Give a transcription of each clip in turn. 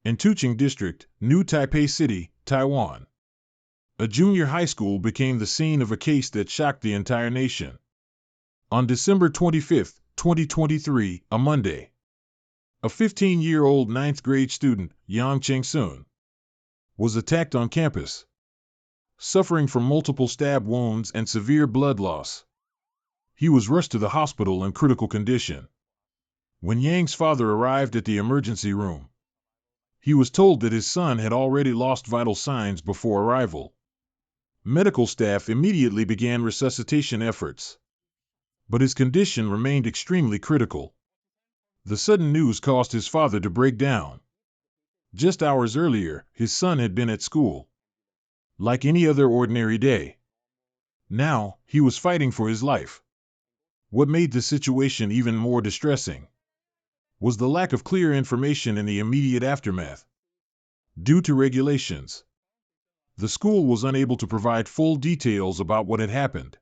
in Tuching District, New Taipei City, Taiwan. A junior high school became the scene of a case that shocked the entire nation. On December 25, 2023, a Monday, a 15-year-old ninth-grade student, Yang Cheng-sun, was attacked on campus, suffering from multiple stab wounds and severe blood loss. He was rushed to the hospital in critical condition. When Yang's father arrived at the emergency room, he was told that his son had already lost vital signs before arrival. Medical staff immediately began resuscitation efforts, but his condition remained extremely critical. The sudden news caused his father to break down. Just hours earlier, his son had been at school, like any other ordinary day. Now, he was fighting for his life. What made the situation even more distressing was the lack of clear information in the immediate aftermath. Due to regulations, the school was unable to provide full details about what had happened.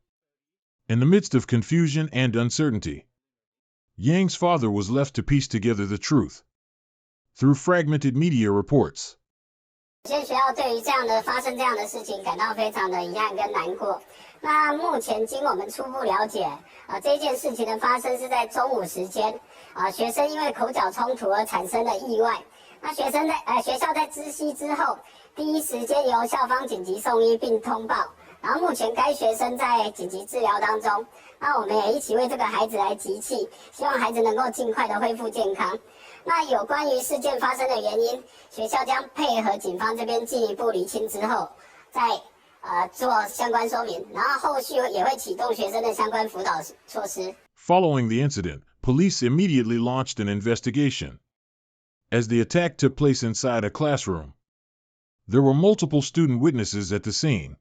In the midst of confusion and uncertainty, Yang's father was left to piece together the truth through fragmented media reports. 有些学校对于发生这样的事情感到非常的遗憾跟难过。那目前经我们初步了解，这件事情的发生是在中午时间，学生因为口角冲突而产生了意外。那学校在知悉之后，第一时间由校方紧急送医并通报。然后目前该学生在紧急治疗当中。那我们也一起为这个孩子来集气，希望孩子能够尽快的恢复健康。那有关于事件发生的原因，学校将配合警方这边进一步厘清之后，再做相关说明，然后后续也会启动学生的相关辅导措施。Following the incident, police immediately launched an investigation. As the attack took place inside a classroom, there were multiple student witnesses at the scene.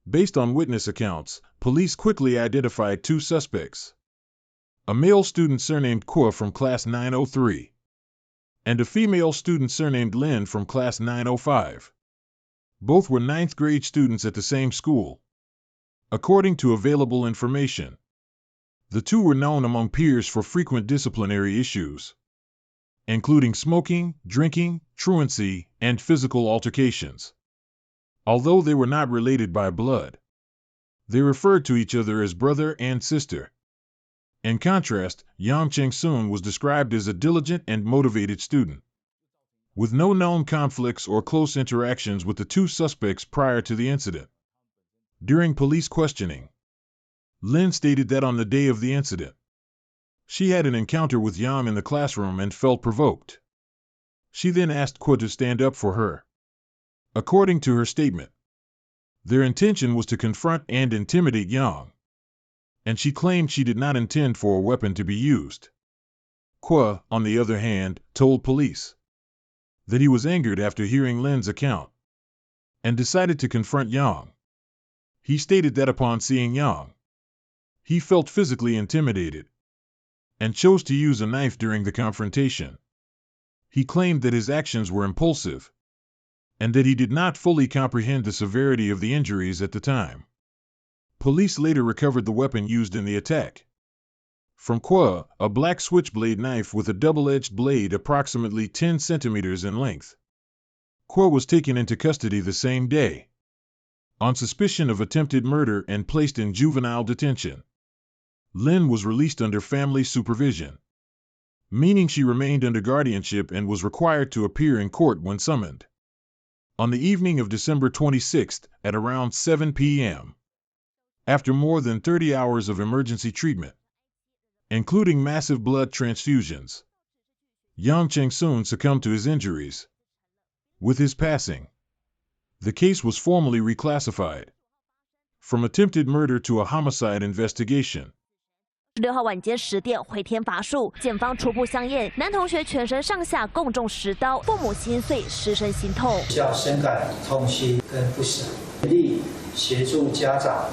Based on witness accounts, police quickly identified two suspects: a male student surnamed Kuo from class 903, and a female student surnamed Lin from class 905. Both were ninth-grade students at the same school. According to available information, the two were known among peers for frequent disciplinary issues, including smoking, drinking, truancy, and physical altercations. Although they were not related by blood, they referred to each other as brother and sister. In contrast, Yang Cheng-sun was described as a diligent and motivated student, with no known conflicts or close interactions with the two suspects prior to the incident. During police questioning, Lin stated that on the day of the incident, she had an encounter with Yang in the classroom and felt provoked. She then asked Kuo to stand up for her. According to her statement, their intention was to confront and intimidate Yang, and she claimed she did not intend for a weapon to be used. Kuo, on the other hand, told police that he was angered after hearing Lin's account and decided to confront Yang. He stated that upon seeing Yang, he felt physically intimidated and chose to use a knife during the confrontation. He claimed that his actions were impulsive and that he did not fully comprehend the severity of the injuries at the time. Police later recovered the weapon used in the attack. From Kuo, a black switchblade knife with a double-edged blade approximately 10 centimeters in length. Kuo was taken into custody the same day, on suspicion of attempted murder and placed in juvenile detention. Lin was released under family supervision, meaning she remained under guardianship and was required to appear in court when summoned. On the evening of December 26th, at around 7 p.m., after more than 30 hours of emergency treatment, including massive blood transfusions, Yang Cheng-sun succumbed to his injuries. With his passing, the case was formally reclassified from attempted murder to a homicide investigation. 16号晚间10点回天乏术，检方初步相验，男同学全身上下共中10刀，父母心碎，师生心痛。要深感痛心跟不舍，力协助家长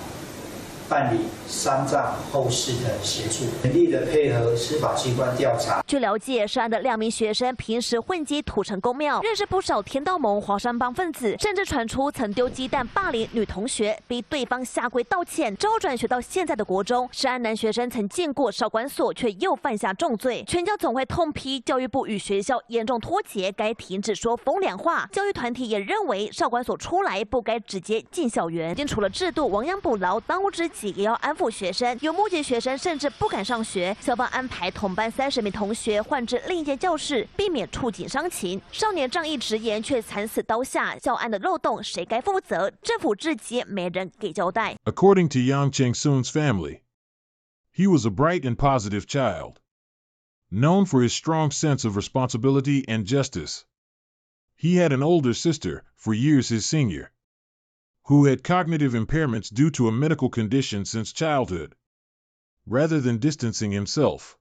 办理丧葬后事的协助，全力的配合司法机关调查。据了解，涉案的2名学生平时混迹土城公庙，认识不少天道盟、华山帮分子，甚至传出曾丢鸡蛋霸凌女同学，逼对方下跪道歉，之后转学到现在的国中。涉案男学生曾见过少管所，却又犯下重罪。全教总会痛批教育部与学校严重脱节，该停止说风凉话。教育团体也认为少管所出来不该直接进校园，因除了制度亡羊补牢，当务之急也要安抚学生。有目击学生甚至不敢上学，校方安排同班30名同学换至另一间教室，避免触景伤情。少年仗义直言，却惨死刀下，教案的漏洞谁该负责？政府至今没人给交代。According to Yang Cheng-soon's family, he was a bright and positive child, known for his strong sense of responsibility and justice. He had an older sister, for years his senior, who had cognitive impairments due to a medical condition since childhood. Rather than distancing himself,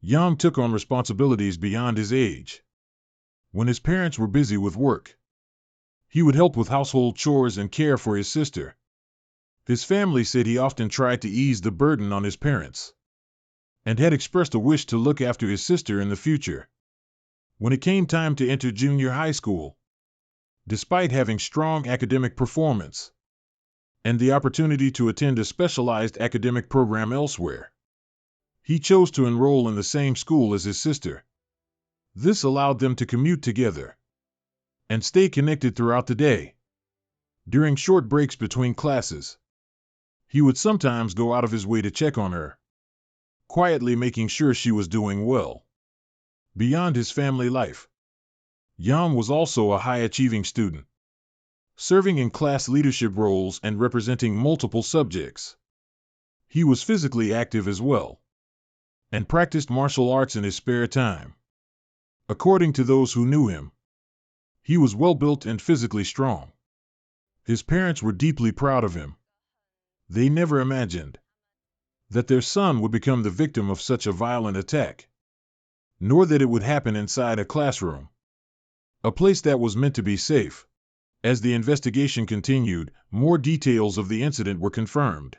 Yang took on responsibilities beyond his age. When his parents were busy with work, he would help with household chores and care for his sister. His family said he often tried to ease the burden on his parents, and had expressed a wish to look after his sister in the future. When it came time to enter junior high school, despite having strong academic performance and the opportunity to attend a specialized academic program elsewhere, he chose to enroll in the same school as his sister. This allowed them to commute together and stay connected throughout the day. During short breaks between classes, he would sometimes go out of his way to check on her, quietly making sure she was doing well. Beyond his family life, Yang was also a high-achieving student, serving in class leadership roles and representing multiple subjects. He was physically active as well, and practiced martial arts in his spare time. According to those who knew him, he was well-built and physically strong. His parents were deeply proud of him. They never imagined that their son would become the victim of such a violent attack, nor that it would happen inside a classroom, a place that was meant to be safe. As the investigation continued, more details of the incident were confirmed.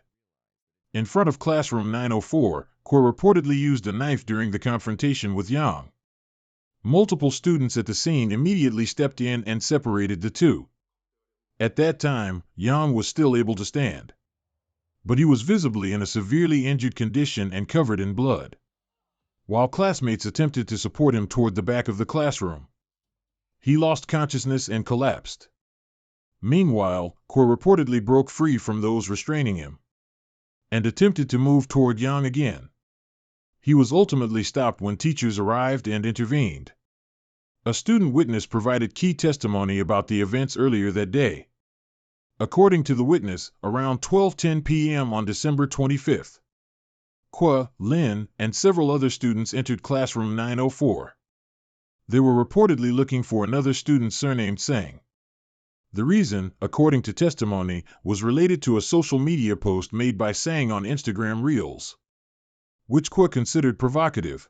In front of classroom 904, Kwa reportedly used a knife during the confrontation with Yang. Multiple students at the scene immediately stepped in and separated the two. At that time, Yang was still able to stand, but he was visibly in a severely injured condition and covered in blood. While classmates attempted to support him toward the back of the classroom, he lost consciousness and collapsed. Meanwhile, Kwa reportedly broke free from those restraining him and attempted to move toward Yang again. He was ultimately stopped when teachers arrived and intervened. A student witness provided key testimony about the events earlier that day. According to the witness, around 12:10 p.m. on December 25th, Kwa, Lin, and several other students entered classroom 904. They were reportedly looking for another student surnamed Sang. The reason, according to testimony, was related to a social media post made by Sang on Instagram Reels, which Kwa considered provocative.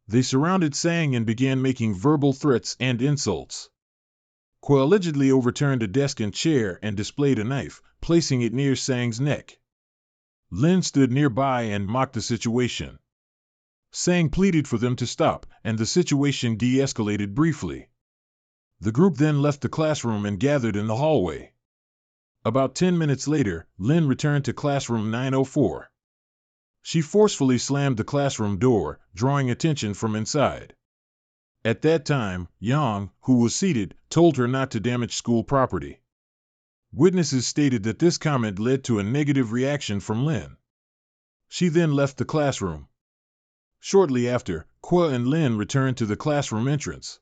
They surrounded Sang and began making verbal threats and insults. Kwa allegedly overturned a desk and chair and displayed a knife, placing it near Sang's neck. Lin stood nearby and mocked the situation. Sang pleaded for them to stop, and the situation de-escalated briefly. The group then left the classroom and gathered in the hallway. About 10 minutes later, Lin returned to classroom 904. She forcefully slammed the classroom door, drawing attention from inside. At that time, Yang, who was seated, told her not to damage school property. Witnesses stated that this comment led to a negative reaction from Lin. She then left the classroom. Shortly after, Kwa and Lin returned to the classroom entrance.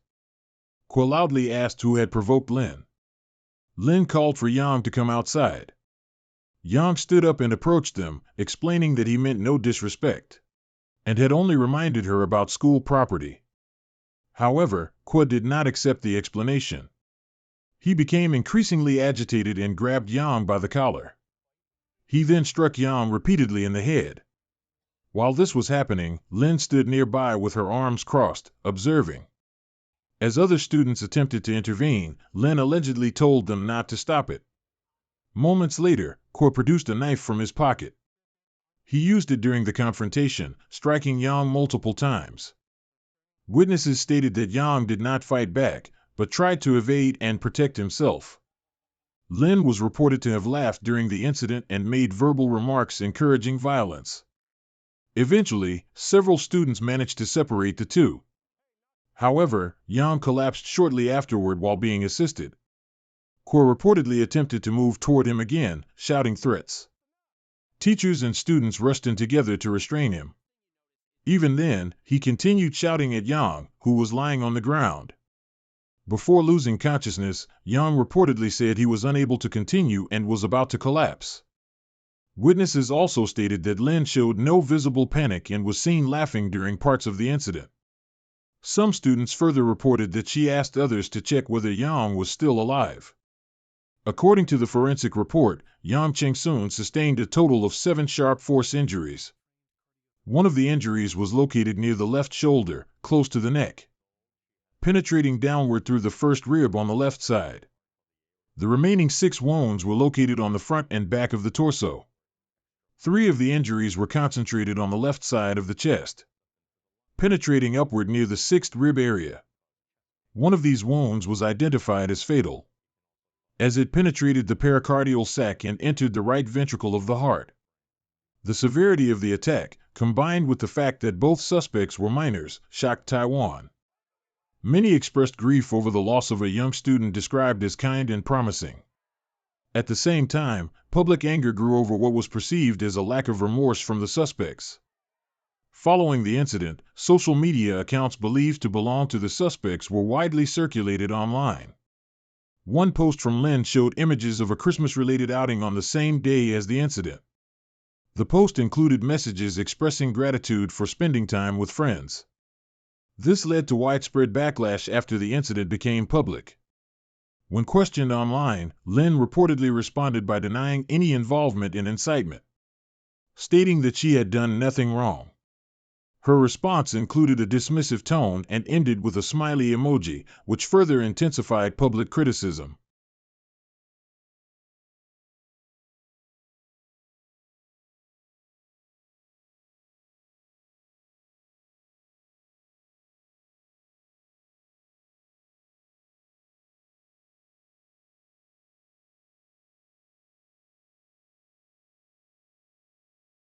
Kwa loudly asked who had provoked Lin. Lin called for Yang to come outside. Yang stood up and approached them, explaining that he meant no disrespect, and had only reminded her about school property. However, Kwa did not accept the explanation. He became increasingly agitated and grabbed Yang by the collar. He then struck Yang repeatedly in the head. While this was happening, Lin stood nearby with her arms crossed, observing. As other students attempted to intervene, Lin allegedly told them not to stop it. Moments later, Kuo produced a knife from his pocket. He used it during the confrontation, striking Yang multiple times. Witnesses stated that Yang did not fight back, but tried to evade and protect himself. Lin was reported to have laughed during the incident and made verbal remarks encouraging violence. Eventually, several students managed to separate the two. However, Yang collapsed shortly afterward while being assisted. Kuo reportedly attempted to move toward him again, shouting threats. Teachers and students rushed in together to restrain him. Even then, he continued shouting at Yang, who was lying on the ground. Before losing consciousness, Yang reportedly said he was unable to continue and was about to collapse. Witnesses also stated that Lin showed no visible panic and was seen laughing during parts of the incident. Some students further reported that she asked others to check whether Yang was still alive. According to the forensic report, Yang Chengsun sustained a total of 7 sharp force injuries. One of the injuries was located near the left shoulder, close to the neck, penetrating downward through the first rib on the left side. The remaining 6 wounds were located on the front and back of the torso. 3 of the injuries were concentrated on the left side of the chest, penetrating upward near the 6th rib area. One of these wounds was identified as fatal, as it penetrated the pericardial sac and entered the right ventricle of the heart. The severity of the attack, combined with the fact that both suspects were minors, shocked Taiwan. Many expressed grief over the loss of a young student described as kind and promising. At the same time, public anger grew over what was perceived as a lack of remorse from the suspects. Following the incident, social media accounts believed to belong to the suspects were widely circulated online. One post from Lin showed images of a Christmas-related outing on the same day as the incident. The post included messages expressing gratitude for spending time with friends. This led to widespread backlash after the incident became public. When questioned online, Lin reportedly responded by denying any involvement in incitement, stating that she had done nothing wrong. Her response included a dismissive tone and ended with a smiley emoji, which further intensified public criticism.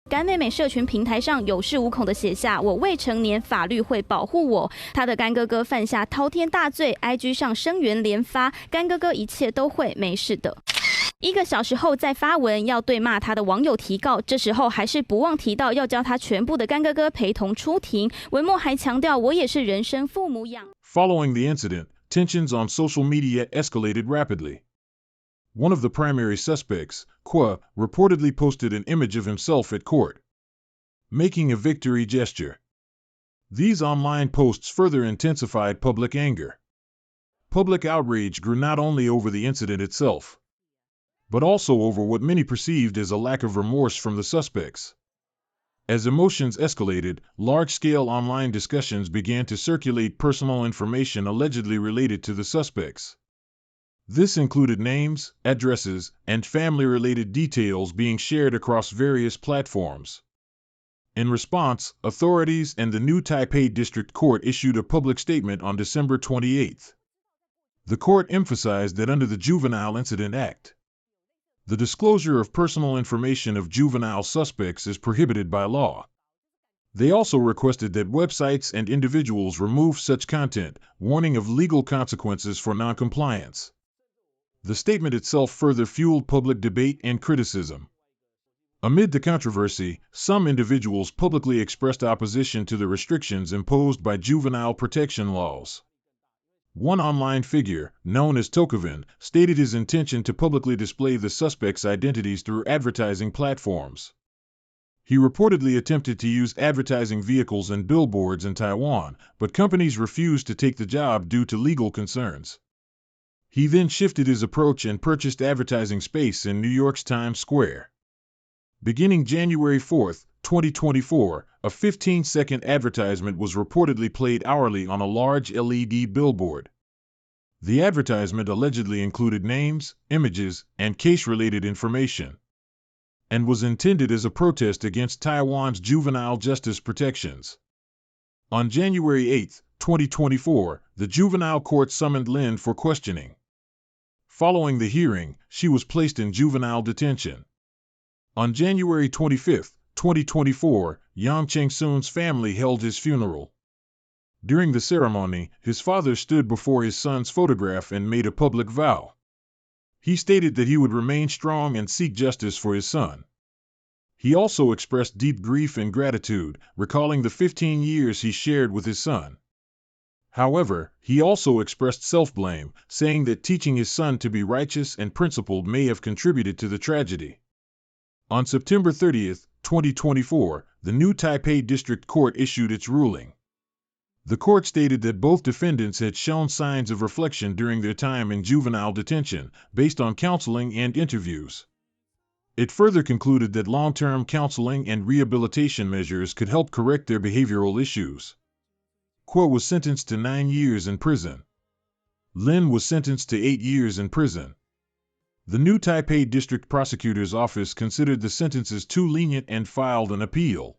干妹妹社群平台上有恃无恐地写下"我未成年，法律会保护我"。她的干哥哥犯下滔天大罪 ，IG 上声援连发，干哥哥一切都会，没事的。1个小时后再发文要对骂他的网友提告，这时候还是不忘提到要叫他全部的干哥哥陪同出庭。文末还强调："我也是人生父母养。" Following the incident, tensions on social media escalated rapidly. One of the primary suspects, Kuo, reportedly posted an image of himself at court, making a victory gesture. These online posts further intensified public anger. Public outrage grew not only over the incident itself, but also over what many perceived as a lack of remorse from the suspects. As emotions escalated, large-scale online discussions began to circulate personal information allegedly related to the suspects. This included names, addresses, and family-related details being shared across various platforms. In response, authorities and the new Taipei District Court issued a public statement on December 28. The court emphasized that under the Juvenile Incident Act, the disclosure of personal information of juvenile suspects is prohibited by law. They also requested that websites and individuals remove such content, warning of legal consequences for noncompliance. The statement itself further fueled public debate and criticism. Amid the controversy, some individuals publicly expressed opposition to the restrictions imposed by juvenile protection laws. One online figure, known as Tokovan, stated his intention to publicly display the suspects' identities through advertising platforms. He reportedly attempted to use advertising vehicles and billboards in Taiwan, but companies refused to take the job due to legal concerns. He then shifted his approach and purchased advertising space in New York's Times Square. Beginning January 4, 2024, a 15-second advertisement was reportedly played hourly on a large LED billboard. The advertisement allegedly included names, images, and case-related information. and was intended as a protest against Taiwan's juvenile justice protections. On January 8, 2024, the juvenile court summoned Lin for questioning. Following the hearing, she was placed in juvenile detention. On January 25, 2024, Yang Cheng-soon's family held his funeral. During the ceremony, his father stood before his son's photograph and made a public vow. He stated that he would remain strong and seek justice for his son. He also expressed deep grief and gratitude, recalling the 15 years he shared with his son. However, he also expressed self-blame, saying that teaching his son to be righteous and principled may have contributed to the tragedy. On September 30, 2024, the new Taipei District Court issued its ruling. The court stated that both defendants had shown signs of reflection during their time in juvenile detention, based on counseling and interviews. It further concluded that long-term counseling and rehabilitation measures could help correct their behavioral issues. Kuo was sentenced to 9 years in prison. Lin was sentenced to 8 years in prison. The new Taipei District Prosecutor's Office considered the sentences too lenient and filed an appeal.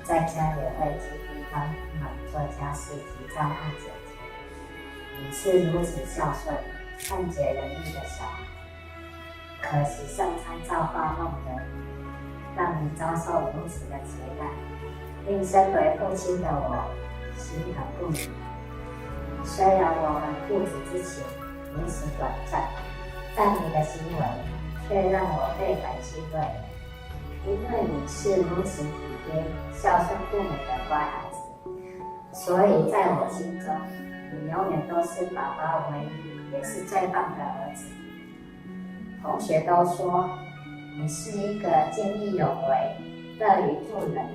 在家也会极力帮忙做家事及照顾姐姐。你是如此孝顺、善解人意的小孩，可惜圣餐造化弄人，让你遭受如此的劫难，令身为父亲的我心疼不已。虽然我们父子之情如此短暂，但你的行为却让我倍感欣慰，因为你是如此体贴、孝顺父母的乖孩子，所以在我心中，你永远都是爸爸唯一也是最棒的儿子。同学都说你是一个见义勇为、乐于助人、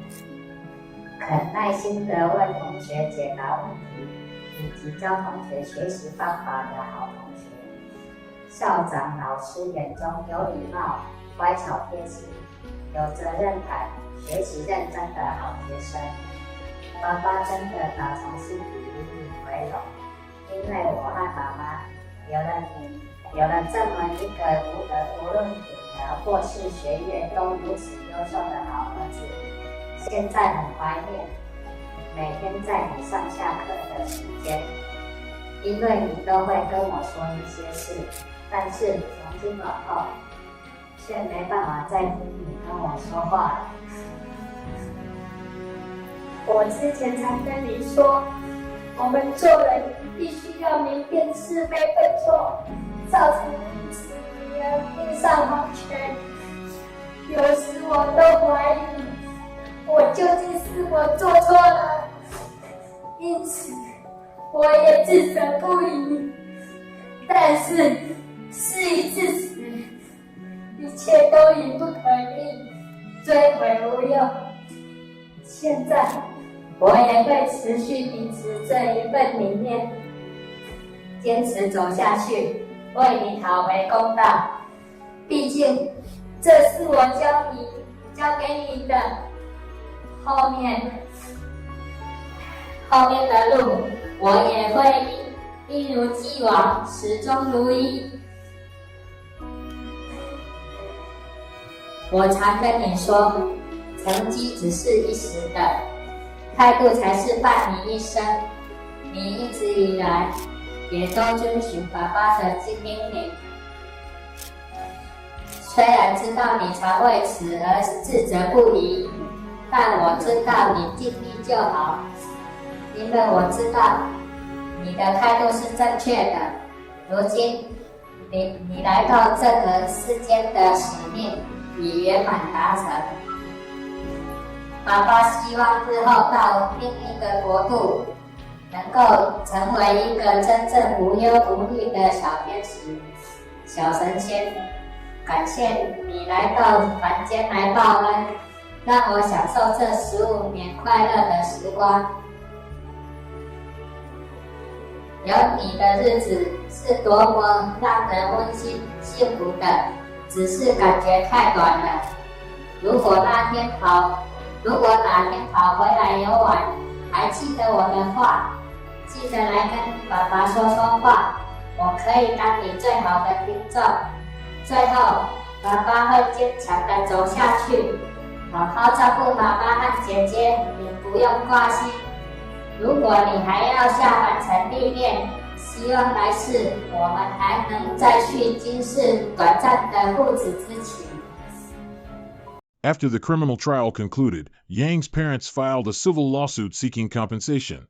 肯耐心地为同学解答问题以及教同学学习方法的好同学。校长、老师眼中有礼貌、乖巧贴心、有责任感、学习认真的好学生。爸爸真的打从心底以你为荣，因为我和妈妈有了这么一个无论品德或是学业都如此优秀的好儿子。现在很怀念每天在你上下课的时间，因为你都会跟我说一些事，但是从今往后却没办法再听你跟我说话了。我之前常跟你说，我们做人必须要明辨是非对错，造成彼此女儿命丧黄泉。有时我都怀疑，我究竟是我做错了，因此我也自责不已。但是事已至此，一切都已不可逆，追悔无用。现在我也会持续秉持这一份理念，坚持走下去，为你讨回公道。毕竟这是我交给你的，后面的路我也会一如既往，始终如一。我常跟你说，成绩只是一时的，态度才是伴你一生。你一直以来也都遵循爸爸的命令，虽然知道你常为此而自责不已，但我知道你尽力就好，因为我知道你的态度是正确的。如今你来到这个世间的使命已圆满达成。爸爸希望日后到另一个国度，能够成为一个真正无忧无虑的小天使、小神仙。感谢你来到凡间来报恩，让我享受这15年快乐的时光。有你的日子是多么让人温馨幸福的，只是感觉太短了。如果哪天跑回来游玩，还记得我的话，记得来跟爸爸说说话，我可以当你最好的听众。最后，爸爸会坚强的走下去，好好照顾妈妈和姐姐，你不用挂心。如果你还要下凡成历练，希望来世我们还能再续今世短暂的父子之情。After the criminal trial concluded, Yang's parents filed a civil lawsuit seeking compensation.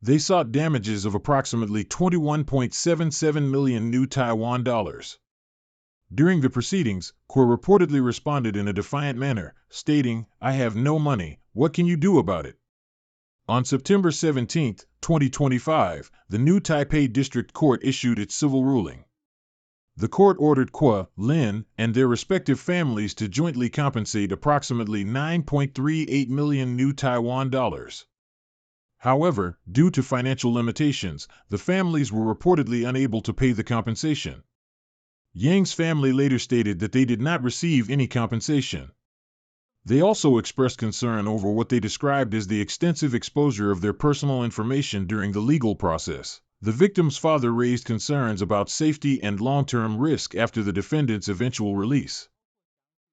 They sought damages of approximately 21.77 million new Taiwan dollars. During the proceedings, Kuo reportedly responded in a defiant manner, stating, "I have no money, what can you do about it?" On September 17, 2025, the new Taipei District Court issued its civil ruling. The court ordered Kuo, Lin, and their respective families to jointly compensate approximately 9.38 million new Taiwan dollars. However, due to financial limitations, the families were reportedly unable to pay the compensation. Yang's family later stated that they did not receive any compensation. They also expressed concern over what they described as the extensive exposure of their personal information during the legal process. The victim's father raised concerns about safety and long-term risk after the defendant's eventual release.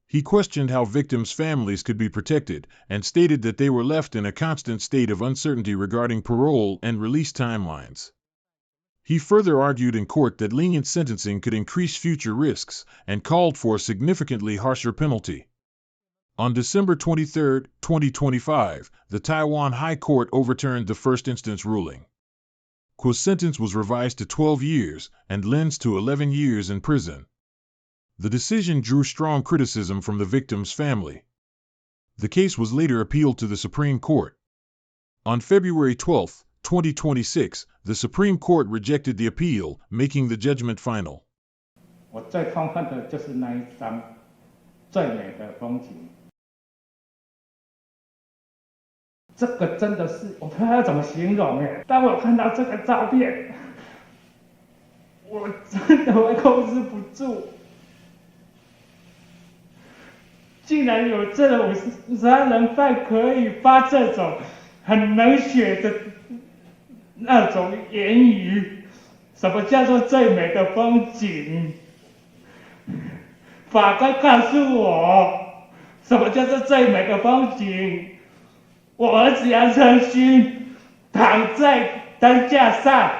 He questioned how victims' families could be protected and stated that they were left in a constant state of uncertainty regarding parole and release timelines. He further argued in court that lenient sentencing could increase future risks and called for a significantly harsher penalty. On December 23, 2025, the Taiwan High Court overturned the first instance ruling. Kuo's sentence was revised to 12 years and Lin's to 11 years in prison. The decision drew strong criticism from the victim's family. The case was later appealed to the Supreme Court. On February 12, 2026, the Supreme Court rejected the appeal, making the judgment final. 我最痛恨的就是那一张最美的风景。这个真的是我不知道要怎么形容哎。当我看到这个照片，我真的会控制不住。竟然有这种杀人犯可以发这种很冷血的那种言语，什么叫做最美的风景？法官告诉我，什么叫做最美的风景？我儿子杨成勋躺在担架上，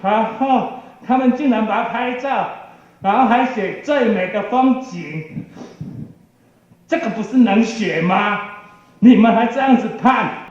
然后他们竟然把他拍照，然后还写最美的风景，这个不是冷血吗？你们还这样子判？